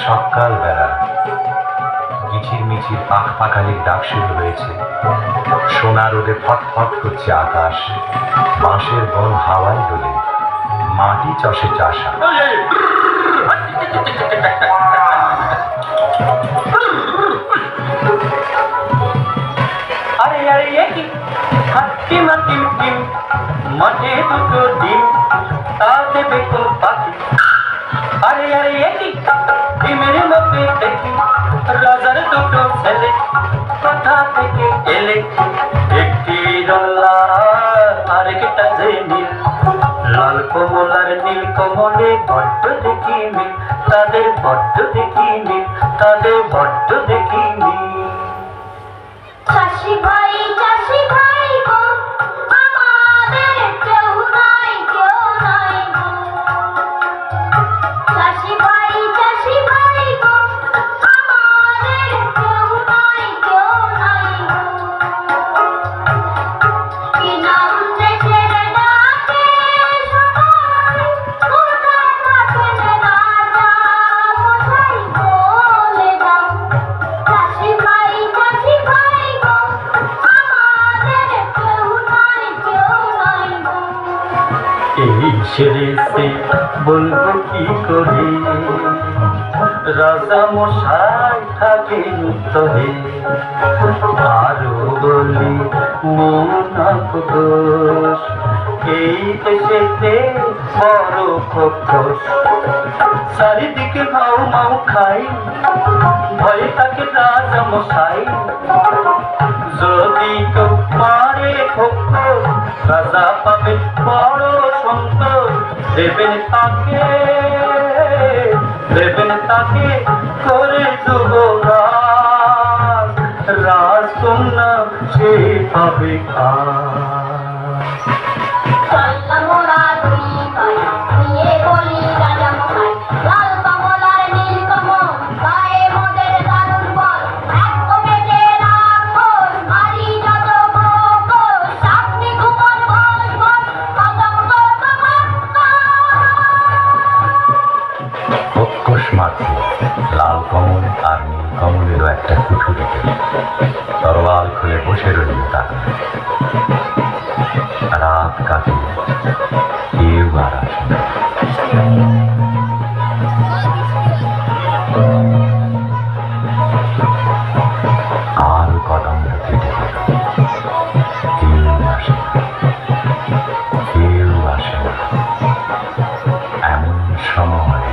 সকালবেলা কিচিরমিচির পাখালির ডাক শুরু হয়েছে। সোনা রোদে ফটফট করছে আকাশ, বাঁশের বন হাওয়ায় দোলে, মাটি চষে চাষা। আরে আরে কি হাতি মাটি ডিম, মাঠে দুটো ডিম, তা দেবে কোন পাখি? আরে আরে কি ডিমের মধ্যে দেখি রাজার দুটো ছেলে, কোথা থেকে এলে? একটি লাল আরেকটা যে নীল, লাল কমল আর নীল কমলে বড্ড দেখি মিল, তাদের বড্ড দেখি মিল, তাদের বড্ড দেখি মিল। চাষি ভাই গো, আমাদের কেউ নাই গো। চাষি ভাই গো, আমাদের কেউ নাই গো। কি নাম দেশের ডাকে সবাই, কোথায় থাকেন রাজা মশাই বলে দাও। চাষি ভাই গো, আমাদের কেউ নাই গো। এই সেরেছে বলবো কি করে, রাজা মশাই থাকেন উত্তরে। আরো বলি মৌনাক দোষ, এই দেশেতে বড় খোকস। চারিদিকে মাও মাও খাই, ভয়ে থাকে রাজা মশাই। যদি কেউ মারে খোকস, রাজা পাবে বড় সন্তোষ। দেবেন তাকে করে যুবরাজ, রাজকন্যা সে পাবে লাল কমল আর নীল কমলেরও একটা কুঠুরিতে তরোয়াল খুলে বসে রইল তারা। রাত কাটিয়ে কেউ আর আসে না। আর কদম কেটে গেল, কেউ আসে না, কেউ আসে না। এমন সময়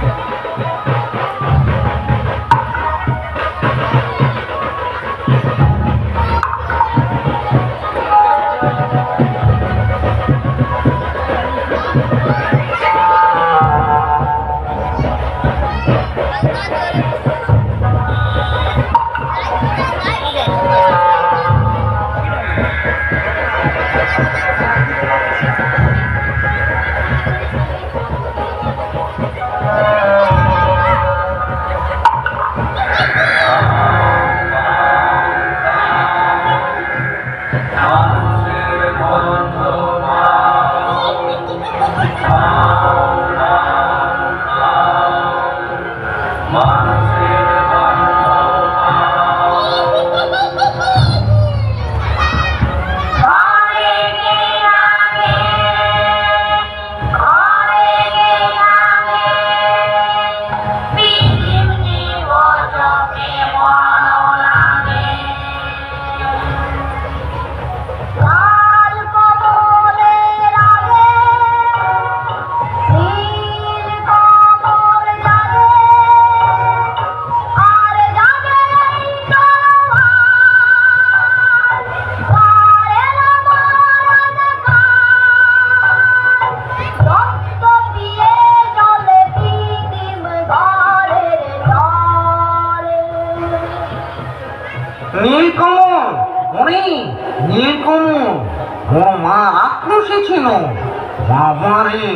বাবারে,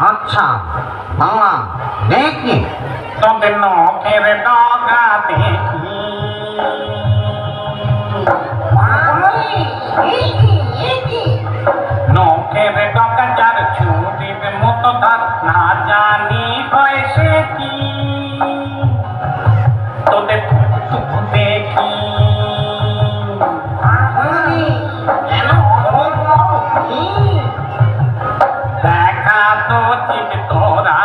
আচ্ছা বাংলা দেখি। তোদের নখের ডগা দেখি, নখের ডগা যার ছুরির মতো ধার, না জানি বয়সে কি তোদের টুকটুক দেখি। দেখা তো চিত তোরা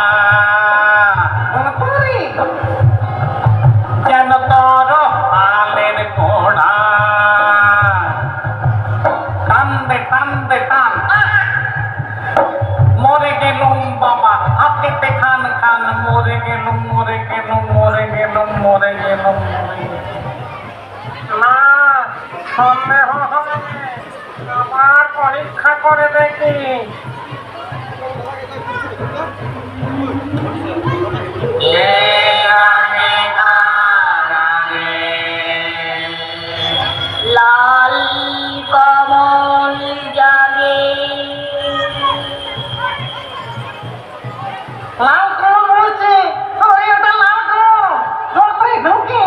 যেন তোর হালের ঘোড়া, কান্দে কান্দে টান মরে গেলুম বাবা, হাতেতে খান খান, মরে গেলুম মরে গেলুম মরে গেলুম মরে গেলুম। না সন্দেহ হবে, আবার পরীক্ষা করে দেখি। লাল কমল জাগে, লাল কমল বলছে, ওই ওটা লাল কমল, ধরতে ঢুকে।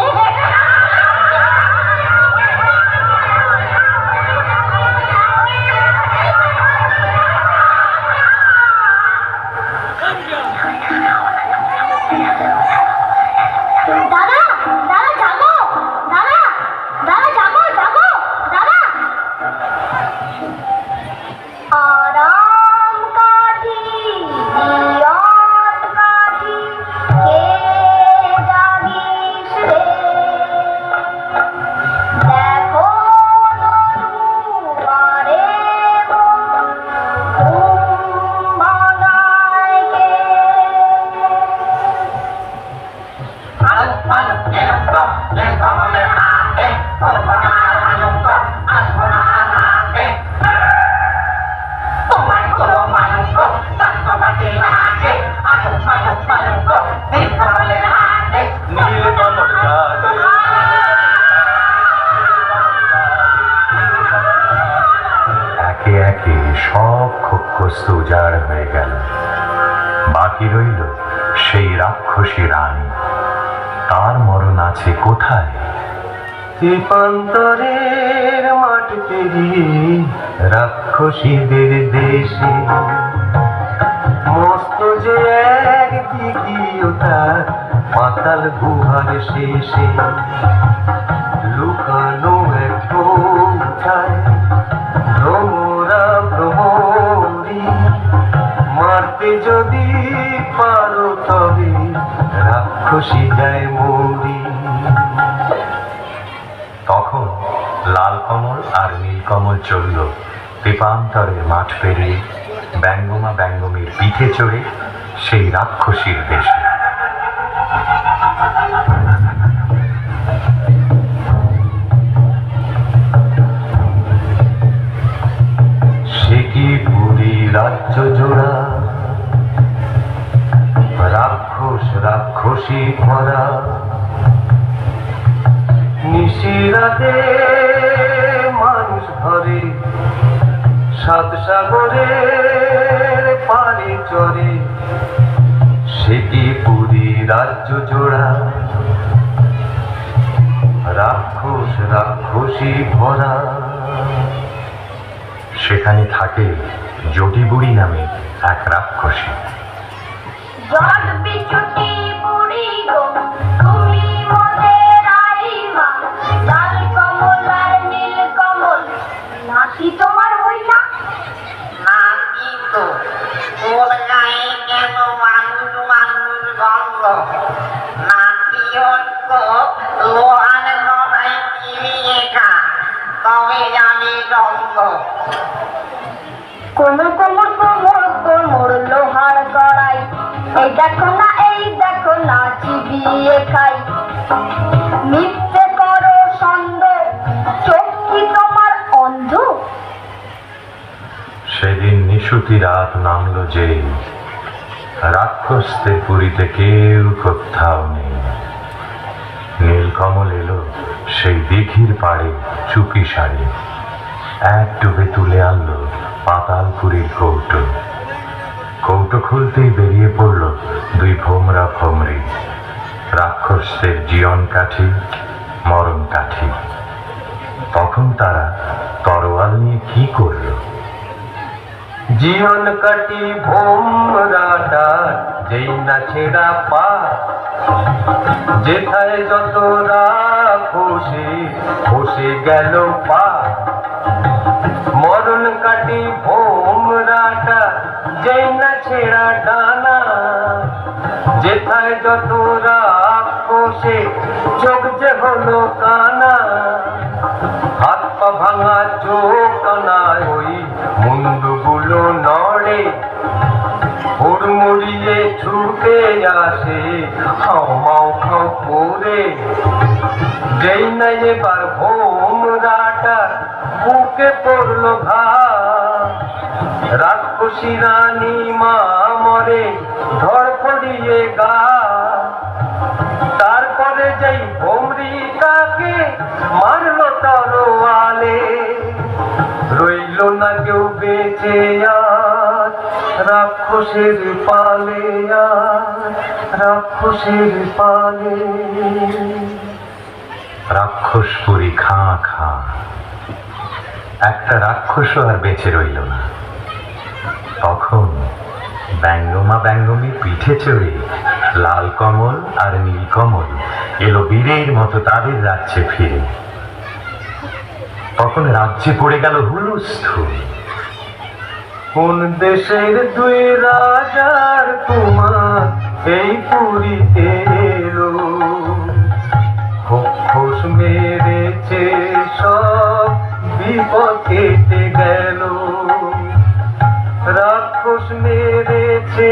দাদা দাদা জাগো, দাদা দাদা জাগো জাগো দাদা। আরাম কাঠি দিয়ত কাঠি, কে জাগিস রে, দেখো তরুয়ারে ঘুম ভাঙায় কে। একে একে সব খোকস্ত উজাড় হয়ে গেল। বাকি রইল সেই রাক্ষসী রানী। তার মরণ আছে কোথায়? দীপান্তরের মাঠ পেরিয়ে রাক্ষসীদের দেশে, মস্ত যে এক দিকিওটা পাতাল গুহার শেষে, লুকানো এক কোঠায় ভ্রমরা ভ্রমরি, মারতে যদি পারো তবে রাক্ষসী যায় মরি। তখন লাল কমল আর নীল কমল চলল দীপান্তরের মাঠ পেরিয়ে ব্যঙ্গমা ব্যঙ্গমীর পিঠে চড়ে সেই রাক্ষসীর দেশে। সে কি পুরী রাজ্য জোড়া, রাক্ষস রাক্ষসী ভরা, নিশিরাতে মানুষ ঘরে, সাত সাগরের পানি চরে। সে কি পুরী রাজ্য জোড়া, রাক্ষস রাক্ষসী ভরা। সেখানে থাকে জটিবুড়ি নামে এক রাক্ষসী। জট বিচুটি বুড়ি গো, তুমি মোদের আইমা, লাল কমল আর নীল কমল নাতি তোমার হই না? নাতি তো তোর গায়ে কেন মানুষ মানুষ গন্ধ, নাতি হত লোহার লড়াই চিবিয়ে খা, তবে জানি গন্ধ। কোমর কোমর কোমর কোমর লোহার গড়াই, এই দেখো না চিবিয়ে খাই। মিথ্যে করো সন্দেহ, চোখ কি তোমার অন্ধ? সেদিন নিশুতি রাত নামলো যে, রাক্ষসদের পুরীতে কেউ কোথাও নেই। নীলকমল এলো সেই দিঘির পাড়ে চুপি সারে, এক ডুবে তুলে আনলো পাতালপুরীর কৌটো। কৌটো খুলতেই বেরিয়ে পড়ল দুই ভোমরা ভোমরি, রাক্ষসদের জীবন কাঠি, মরণ কাঠি। তখন তারা তরোয়াল নিয়ে কি করল? জীবন কাটি ভোমরাটা যেই না ছেঁড়া পা, যেথায় যত রাক্ষসে বসে গেল পা। মরণ কাটি ভোমরাটা যেই না ছেঁড়া ডানা, যেথায় যত রাক্ষসে চোখ যে হলো কানা। হাত পা ভাঙা চোখ কানায় ওই মুন্ডুগুলো নড়ে, হুড়মুড়িয়ে ছুটে আসে হাও মাও খাও করে। যেই না এবার ভোমরাটা বুকে পড়লো ঘা, রাক্ষসী রানী মা মরে ধড়ফড়িয়ে গা। তারপরে যেই ভোমরিকাকে মারলো তরোয়ালে, রইল না কেউ বেঁচে আর রাক্ষসের পালে, আর রাক্ষসের পালে। রাক্ষসপুরী খাঁ খাঁ। একটা রাক্ষসও আর বেঁচে রইল না। তখন ব্যঙ্গমা ব্যঙ্গমীর পিঠে চড়ে লাল কমল আর নীল কমল এলো বীরের মতো তাদের রাজ্যে ফিরে। তখন রাজ্যে পড়ে গেল হুলস্থুল। কোন দেশের দুই রাজার কুমার এই পুরীতে এলো, খোস মেরেছে সব বিপদ কেটে গেল। রাক্ষস মেরেছে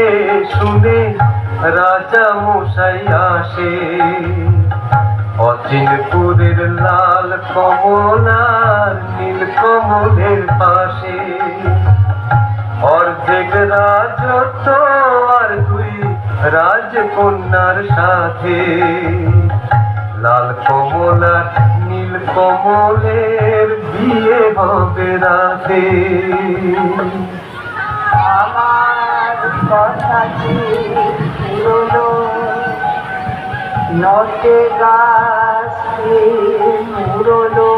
শুনে রাজা মশাই আসে, অচিনপুরের লাল কমল আর নীল কমলের পাশে। অর্ধেক রাজত্ব আর দুই রাজকন্যার সাথে, লাল কমল আর নীল কমলের বিয়ে হবে রাতে। আমার কথা কি পুরনো, নটে গাছ মুরলো।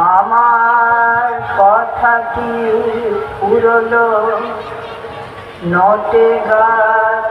আমার কথা কি পুরলো, নটে গাছ।